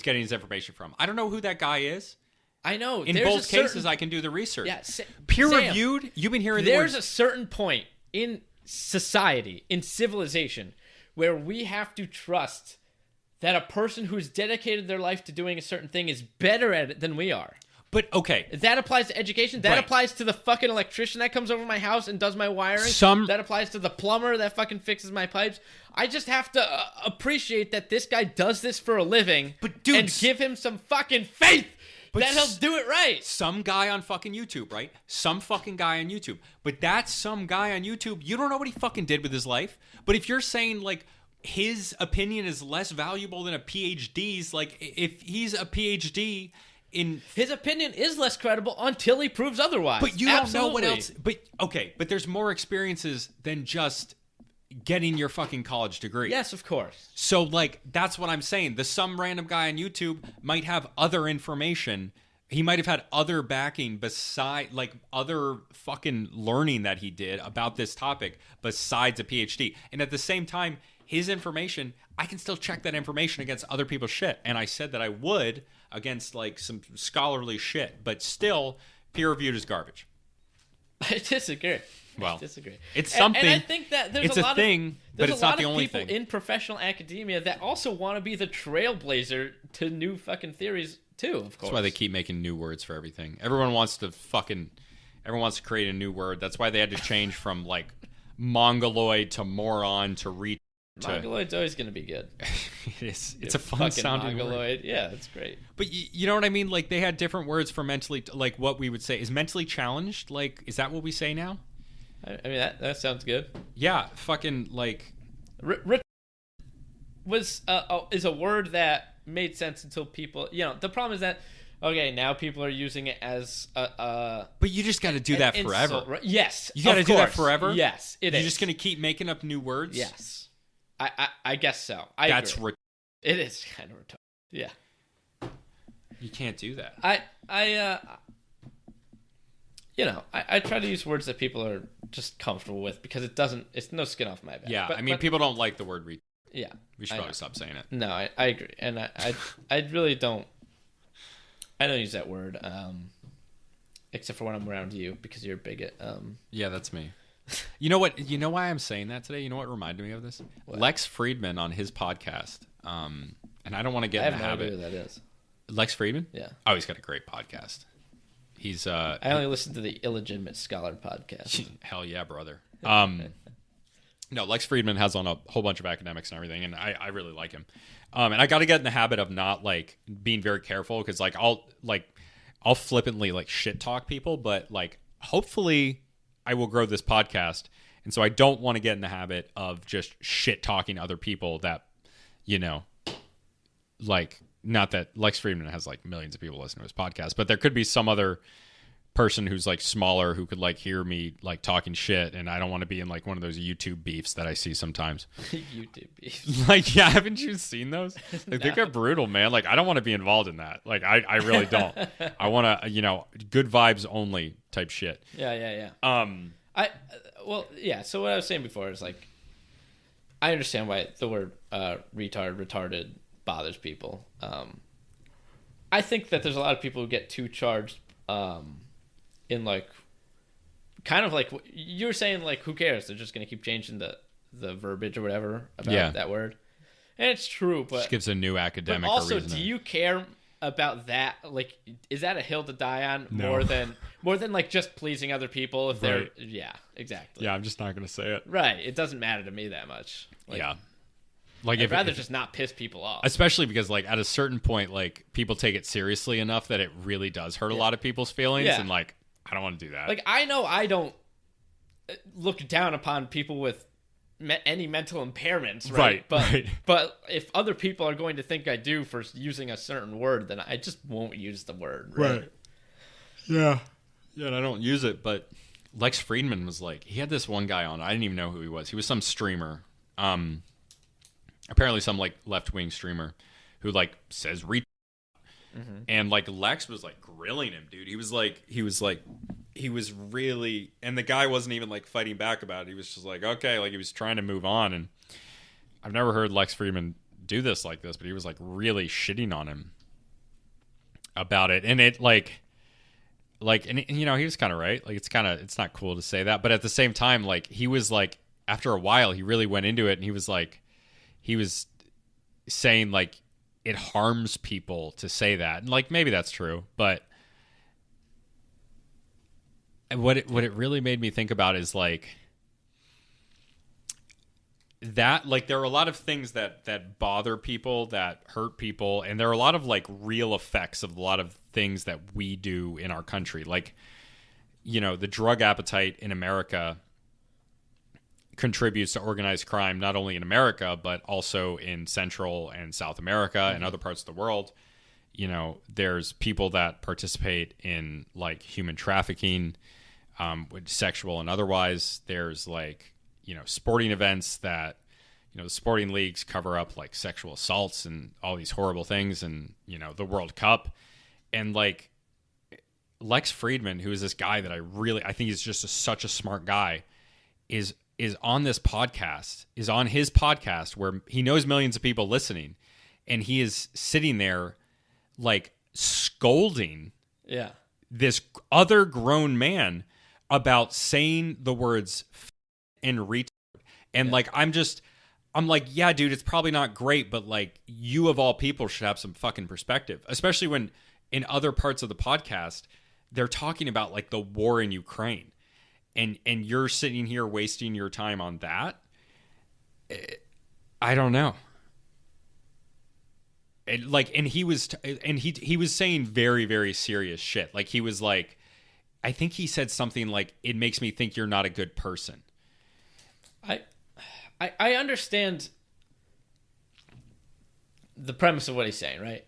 getting his information from. I don't know who that guy is. I know. In both cases, I can do the research. Yeah, peer-reviewed? You've been hearing the There's word... a certain point in society, in civilization, where we have to trust that a person who's dedicated their life to doing a certain thing is better at it than we are. But, okay. That applies to education. That applies to the fucking electrician that comes over my house and does my wiring. That applies to the plumber that fucking fixes my pipes. I just have to appreciate that this guy does this for a living, and give him some fucking faith that he'll do it right. Some guy on fucking YouTube, right? Some fucking guy on YouTube. But that some guy on YouTube, you don't know what he fucking did with his life. But if you're saying, like, his opinion is less valuable than a PhD's, like, if he's a PhD... His opinion is less credible until he proves otherwise. But you don't know what else. But there's more experiences than just getting your fucking college degree. Yes, of course. So, like, that's what I'm saying. Some random guy on YouTube might have other information. He might have had other backing beside, like, other fucking learning that he did about this topic besides a PhD. And at the same time, his information, I can still check that information against other people's shit. And I said that I would against, like, some scholarly shit. But still, peer-reviewed is garbage. I disagree. Well, I disagree. It's something. And I think that there's a lot thing, but it's not the only thing. There's a lot of people in professional academia that also want to be the trailblazer to new fucking theories, too, of course. That's why they keep making new words for everything. Everyone wants to create a new word. That's why they had to change from, like, mongoloid to moron to retard. Mongoloid's always going to be good. It is. It's a fun sounding mongoloid. Word. Yeah, it's great. But you know what I mean? Like, they had different words for mentally, like, what we would say. Is mentally challenged? Like, is that what we say now? I mean, that sounds good. Yeah, fucking, like... is a word that made sense until people... the problem is that okay, now people are using it as But you just got to do that forever. Insult, right? Yes, You got to do that forever. Yes, You're just going to keep making up new words. Yes, I guess so. That's agree. It is kind of retarded. Yeah, you can't do that. I try to use words that people are just comfortable with because it's no skin off my back. Yeah, but people don't like the word retard. Yeah. We should probably stop saying it. No, I agree. And I really don't use that word, except for when I'm around you because you're a bigot. Yeah, that's me. You know what? You know why I'm saying that today? You know what reminded me of this? What? Lex Friedman on his podcast, and I don't want to get in the habit. I have no idea who that is. Lex Friedman? Yeah. Oh, he's got a great podcast. He's I only listen to the Illegitimate Scholar podcast. Hell yeah, brother. No, Lex Friedman has on a whole bunch of academics and everything, and I really like him. And I got to get in the habit of not like being very careful because I'll flippantly like shit talk people, but like hopefully I will grow this podcast, and so I don't want to get in the habit of just shit talking other people that, like, not that Lex Friedman has like millions of people listening to his podcast, but there could be some other person who's like smaller who could like hear me like talking shit, and I don't want to be in like one of those YouTube beefs that I see sometimes. YouTube beefs. Like, yeah, haven't you seen those? Like, they get brutal, man. Like, I don't want to be involved in that. Like, I really don't. I want to, good vibes only type shit. Yeah. So what I was saying before is like, I understand why the word retarded bothers people. I think that there's a lot of people who get too charged in like kind of like you're saying, like, who cares? They're just going to keep changing the verbiage or whatever about that word. And it's true, but just gives a new academic. But also, reason do you care about that? Like, is that a hill to die on No. more than like just pleasing other people? If they're Right. Yeah, exactly. Yeah, I'm just not going to say it. Right. It doesn't matter to me that much. Like, Yeah. Like, I'd rather just not piss people off. Especially because, like, at a certain point, like, people take it seriously enough that it really does hurt a lot of people's feelings. Yeah. And, like, I don't want to do that. Like, I know I don't look down upon people with any mental impairments, right? But if other people are going to think I do for using a certain word, then I just won't use the word, right? Yeah. Yeah, and I don't use it, but Lex Friedman was like, he had this one guy on. I didn't even know who he was. He was some streamer. Apparently some, like, left-wing streamer who, like, says Mm-hmm. And like Lex was like grilling him, dude. He was really, and the guy wasn't even like fighting back about it. He was just like, okay, like he was trying to move on. And I've never heard Lex Friedman do this like this, but he was like really shitting on him about it. And it and he was kind of right. Like, it's not cool to say that, but at the same time, like, he was like, after a while, he really went into it, and he was saying like, it harms people to say that. And like, maybe that's true, but what it really made me think about is like that, like, there are a lot of things that bother people, that hurt people. And there are a lot of like real effects of a lot of things that we do in our country. Like, the drug appetite in America contributes to organized crime, not only in America, but also in Central and South America and other parts of the world. There's people that participate in like human trafficking, with sexual and otherwise. There's like, sporting events that, the sporting leagues cover up like sexual assaults and all these horrible things, and, the World Cup. And like Lex Friedman, who is this guy that I think he's just such a smart guy, is on his podcast where he knows millions of people listening, and he is sitting there like scolding this other grown man about saying the words and retard. And like, I'm like, yeah, dude, it's probably not great, but like, you of all people should have some fucking perspective, especially when in other parts of the podcast, they're talking about like the war in Ukraine. And you're sitting here wasting your time on that. I don't know. And he was saying very, very serious shit. Like, he was like, I think he said something like, "It makes me think you're not a good person." I understand the premise of what he's saying, right?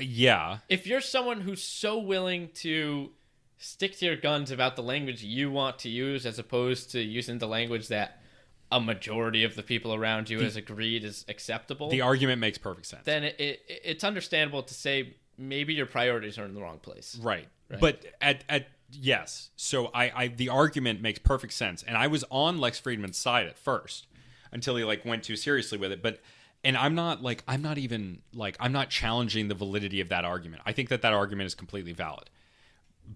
Yeah. If you're someone who's so willing to stick to your guns about the language you want to use as opposed to using the language that a majority of the people around you has agreed is acceptable, The argument makes perfect sense. then it's understandable to say maybe your priorities are in the wrong place. Right. But yes. So I the argument makes perfect sense. And I was on Lex Friedman's side at first until he like went too seriously with it. And I'm not challenging the validity of that argument. I think that argument is completely valid.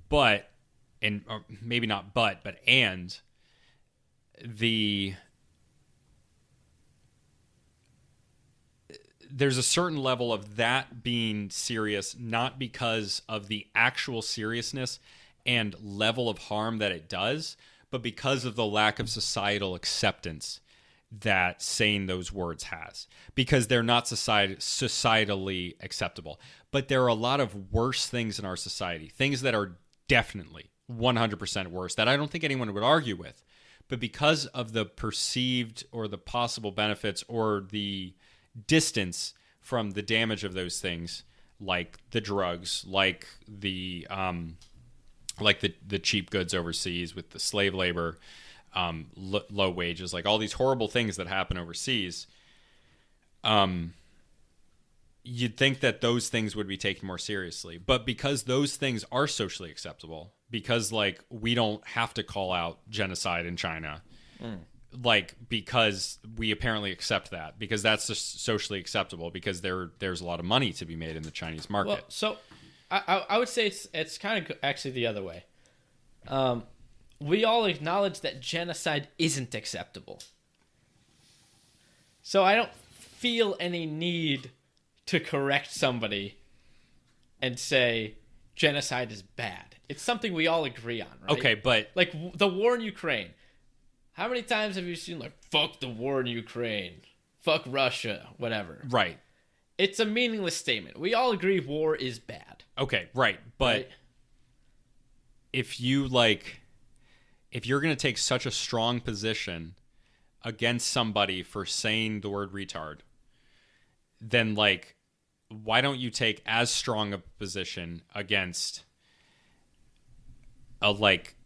But, and or maybe not but there's a certain level of that being serious, not because of the actual seriousness and level of harm that it does, but because of the lack of societal acceptance that saying those words has, because they're not societally acceptable. But there are a lot of worse things in our society, things that are definitely 100% worse that I don't think anyone would argue with. But because of the perceived or the possible benefits or the distance from the damage of those things, like the drugs, like the cheap goods overseas with the slave labor, low wages, like all these horrible things that happen overseas, you'd think that those things would be taken more seriously. But because those things are socially acceptable, because like we don't have to call out genocide in China, like because we apparently accept that, because that's just socially acceptable, because there's a lot of money to be made in the Chinese market. Well, so I would say it's kind of actually the other way. We all acknowledge that genocide isn't acceptable. So I don't feel any need to correct somebody and say genocide is bad. It's something we all agree on, right? Okay, but like the war in Ukraine. How many times have you seen like fuck the war in Ukraine, fuck Russia, whatever? Right. It's a meaningless statement. We all agree war is bad. Okay, right. But right? if you're going to take such a strong position against somebody for saying the word retard, then like why don't you take as strong a position against like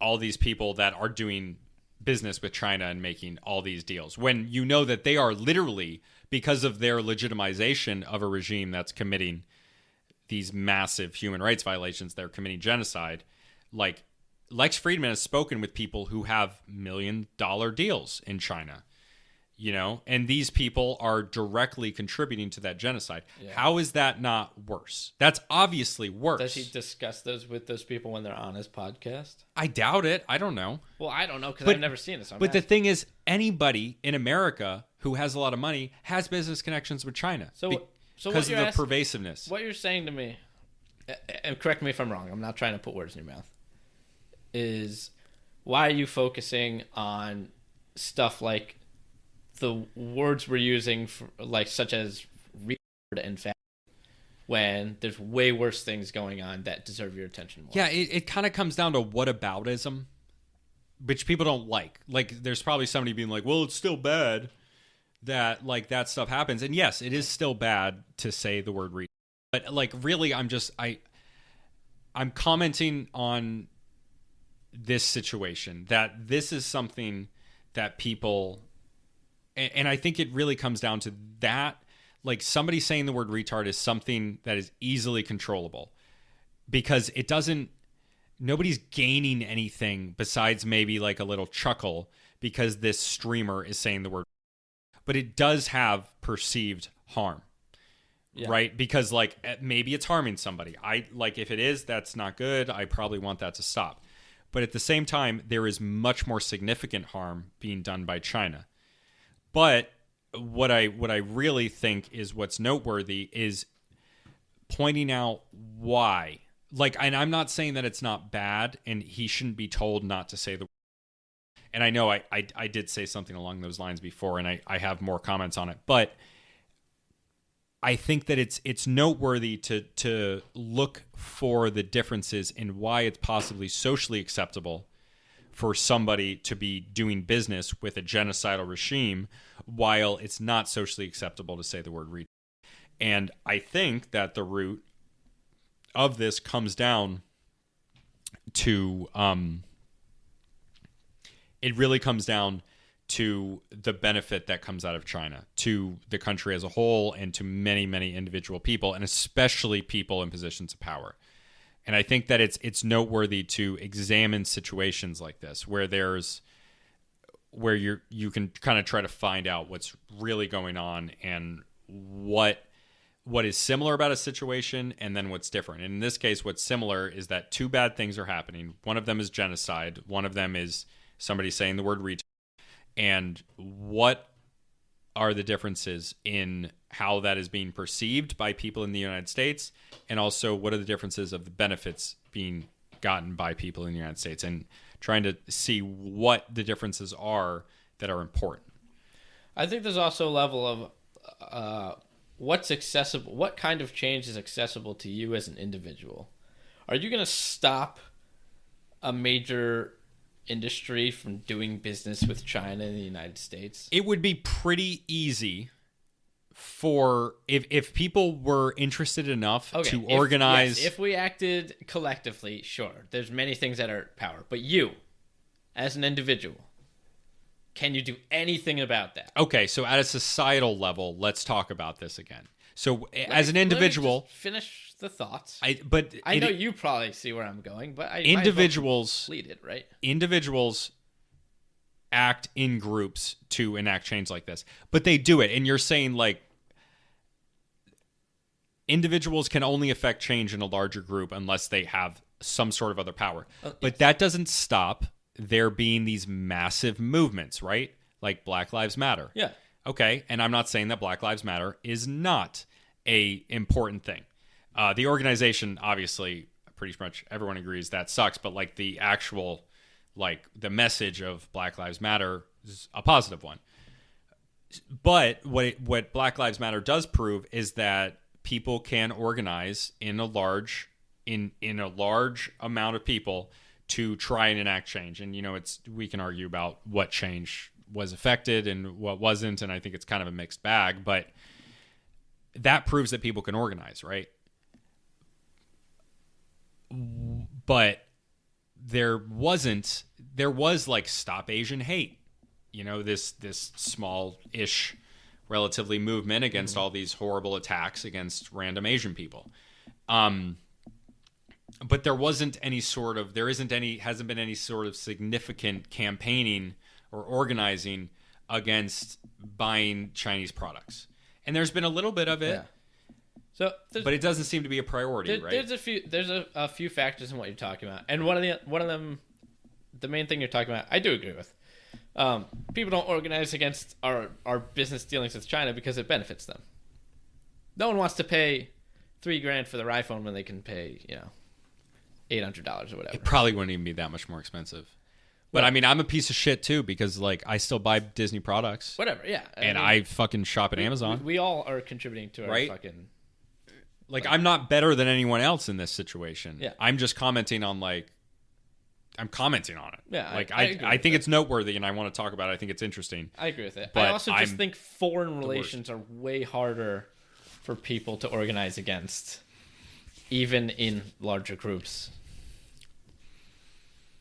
all these people that are doing business with China and making all these deals, when you know that they are literally, because of their legitimization of a regime that's committing these massive human rights violations, they're committing genocide. Like Lex Friedman has spoken with people who have $1 million deals in China, you know, and these people are directly contributing to that genocide. Yeah. How is that not worse? That's obviously worse. Does he discuss those with those people when they're on his podcast? I doubt it. I don't know. Well, I don't know because I've never seen it. So but the thing is, anybody in America who has a lot of money has business connections with China. So because of the pervasiveness. What you're saying to me, and correct me if I'm wrong, I'm not trying to put words in your mouth, is why are you focusing on stuff like the words we're using, for, like such as retard and fat, when there's way worse things going on that deserve your attention more? Yeah, it kind of comes down to whataboutism, which people don't like. Like, there's probably somebody being like, well, it's still bad that, like, that stuff happens. And yes, it is still bad to say the word retard. But, like, really, I'm commenting on this situation, that this is something that people... And I think it really comes down to that. Like, somebody saying the word retard is something that is easily controllable, because it doesn't, nobody's gaining anything besides maybe like a little chuckle because this streamer is saying the word, but it does have perceived harm, right? Because like maybe it's harming somebody. If it is, that's not good. I probably want that to stop. But at the same time, there is much more significant harm being done by China. But what I really think is what's noteworthy is pointing out why. Like, and I'm not saying that it's not bad and he shouldn't be told not to say the word. And I know I did say something along those lines before, and I have more comments on it. But I think that it's noteworthy to look for the differences in why it's possibly socially acceptable for somebody to be doing business with a genocidal regime, while it's not socially acceptable to say the word retard. And I think that the root of this comes down to it really comes down to the benefit that comes out of China to the country as a whole and to many, many individual people, and especially people in positions of power. And I think that it's noteworthy to examine situations like this where you can kind of try to find out what's really going on and what is similar about a situation and then what's different. And in this case, what's similar is that two bad things are happening. One of them is genocide. One of them is somebody saying the word retard. And what are the differences in how that is being perceived by people in the United States? And also, what are the differences of the benefits being gotten by people in the United States? And trying to see what the differences are that are important. I think there's also a level of what's accessible. What kind of change is accessible to you as an individual? Are you going to stop a major industry from doing business with China and the United States? It would be pretty easy for if people were interested enough to organize. If we acted collectively, sure. There's many things that are power, but you, as an individual, can you do anything about that? Okay, so at a societal level, let's talk about this again. So as an individual, let me just finish the thoughts. I know you probably see where I'm going, but individuals lead it, right? Individuals act in groups to enact change like this, but they do it. And you're saying like individuals can only affect change in a larger group unless they have some sort of other power. But that doesn't stop there being these massive movements, right? Like Black Lives Matter. Yeah. Okay, and I'm not saying that Black Lives Matter is not a important thing. The organization, obviously, pretty much everyone agrees that sucks, but like the actual, like the message of Black Lives Matter is a positive one. But what Black Lives Matter does prove is that people can organize in a large amount of people to try and enact change. And we can argue about what change was affected and what wasn't, and I think it's kind of a mixed bag, but that proves that people can organize, right? But there was like Stop Asian Hate, this small-ish relatively movement against all these horrible attacks against random Asian people. But hasn't been any sort of significant campaigning or organizing against buying Chinese products. And there's been a little bit of it. Yeah. So, but it doesn't seem to be a priority, right? There's a few factors in what you're talking about. And one of them, the main thing you're talking about, I do agree with. People don't organize against our business dealings with China because it benefits them. No one wants to pay $3,000 for their iPhone when they can pay, $800 or whatever. It probably wouldn't even be that much more expensive. But I mean, I'm a piece of shit too because like I still buy Disney products. Whatever, yeah. I fucking shop at Amazon. We all are contributing to our fucking. Like I'm not better than anyone else in this situation. Yeah. I'm just commenting on I'm commenting on it. Yeah. Like I think it's noteworthy and I want to talk about it. I think it's interesting. I agree with it. But I also just think foreign relations are way harder for people to organize against, even in larger groups.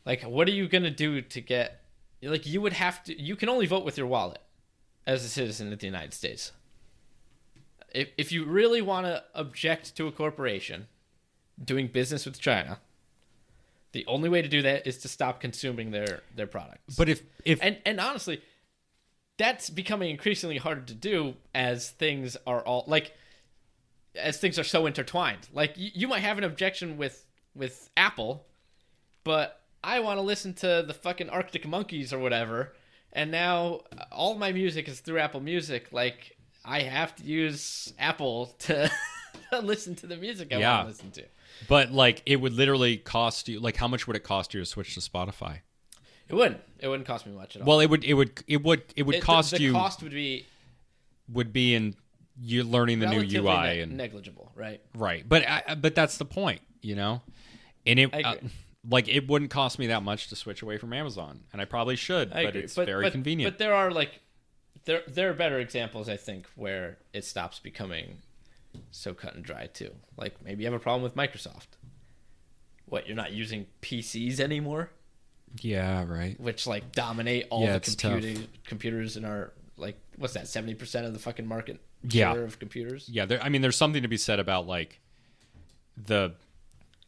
Like, what are you going to do to get... Like, you would have to... You can only vote with your wallet as a citizen of the United States. If you really want to object to a corporation doing business with China, the only way to do that is to stop consuming their products. But if And honestly, that's becoming increasingly harder to do as things are all... Like, as things are so intertwined. Like, you might have an objection with Apple, but... I want to listen to the fucking Arctic Monkeys or whatever, and now all my music is through Apple Music. Like, I have to use Apple to listen to the music I want to listen to. But, like, it would literally cost you... Like, how much would it cost you to switch to Spotify? It wouldn't. It wouldn't cost me much at all. Well, it would cost you... The cost would be... Would be in you learning the new UI. And negligible, right? Right. But that's the point, And it... I agree. Like, it wouldn't cost me that much to switch away from Amazon, and I probably should, but it's very convenient. But there are, there are better examples, I think, where it stops becoming so cut and dry too. Like maybe you have a problem with Microsoft. What, you're not using PCs anymore? Yeah, right. Which like dominate all the it's computers in our, like, what's that, 70% of the fucking market share of computers? Yeah, there's something to be said about like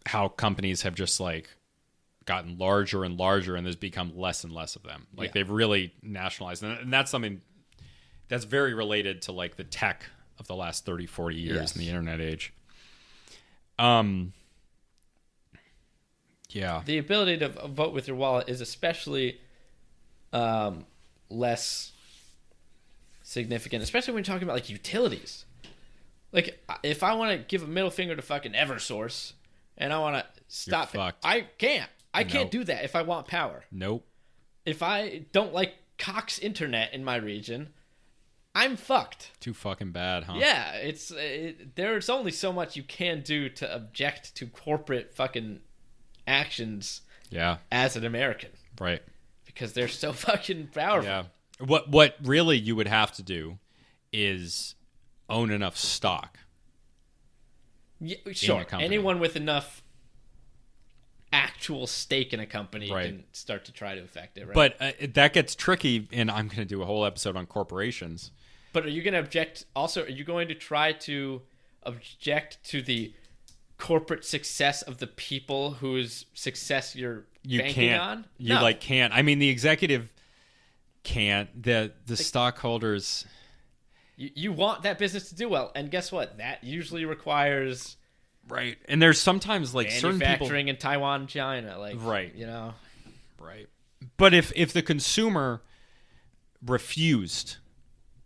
how companies have just like gotten larger and larger, and there's become less and less of them. Like they've really nationalized, and that's something that's very related to like the tech of the last 30, 40 years in the internet age. Yeah. The ability to vote with your wallet is especially less significant, especially when you're talking about like utilities. Like if I want to give a middle finger to fucking Eversource and I want to stop it, I can't. I can't do that if I want power. Nope. If I don't like Cox Internet in my region, I'm fucked. Too fucking bad, huh? Yeah, there's only so much you can do to object to corporate fucking actions. Yeah. As an American, right? Because they're so fucking powerful. Yeah. What really you would have to do is own enough stock. Yeah, sure. Anyone with enough actual stake in a company can start to try to affect it, right? But that gets tricky, and I'm going to do a whole episode on corporations. But are you going to object? Also, are you going to try to object to the corporate success of the people whose success you're banking on? You can't. I mean, the executive can't. The stockholders. You want that business to do well, and guess what? That usually requires right. And there's sometimes like certain people manufacturing in Taiwan, China, like right. You know, right. But if the consumer refused,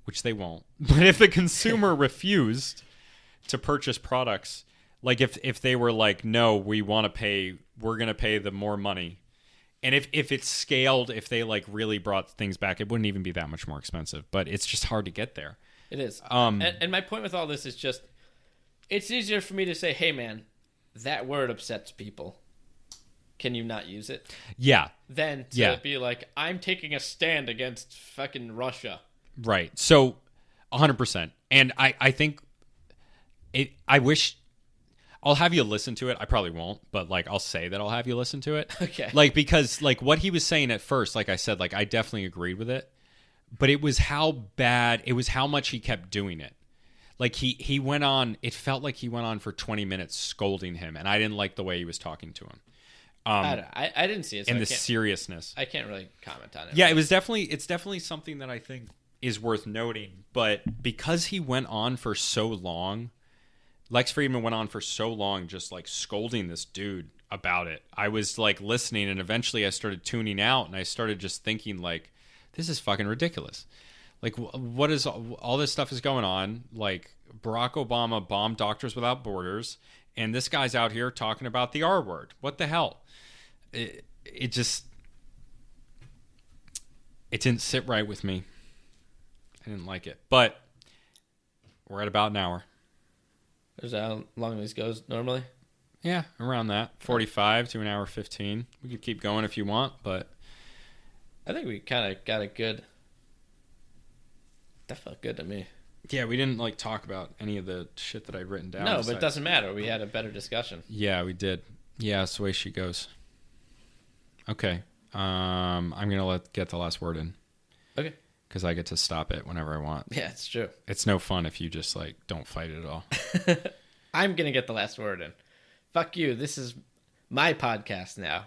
which they won't, but if the consumer refused to purchase products, like if they were like, no, we're going to pay the more money. And if it's scaled, if they like really brought things back, it wouldn't even be that much more expensive, but it's just hard to get there. It is. And my point with all this is just, it's easier for me to say, hey man, that word upsets people. Can you not use it? Yeah. Than to be like, I'm taking a stand against fucking Russia. Right. So 100%. And I think I wish I'll have you listen to it. I probably won't, but like I'll say that I'll have you listen to it. Okay. Like because like what he was saying at first, like I said, like I definitely agreed with it. But it was how much he kept doing it. Like he went on, it felt like he went on for 20 minutes scolding him, and I didn't like the way he was talking to him. I didn't see it. So and the seriousness. I can't really comment on it. Yeah, it's definitely something that I think is worth noting. But because he went on for so long, Lex Fridman went on for so long just like scolding this dude about it. I was like listening, and eventually I started tuning out, and I started just thinking like, this is fucking ridiculous. Like, what is all this stuff is going on? Like, Barack Obama bombed Doctors Without Borders, and this guy's out here talking about the R word. What the hell? It didn't sit right with me. I didn't like it. But we're at about an hour. Is that how long this goes normally? Yeah, around that. 45 to an hour 15. We could keep going if you want, but I think we kind of got a good. That felt good to me. Yeah, we didn't like talk about any of the shit that I'd written down. No, but it doesn't matter. We had a better discussion. Yeah, we did. Yeah, that's the way she goes. Okay. I'm going to get the last word in. Okay. Because I get to stop it whenever I want. Yeah, it's true. It's no fun if you just like don't fight it at all. I'm going to get the last word in. Fuck you. This is my podcast now.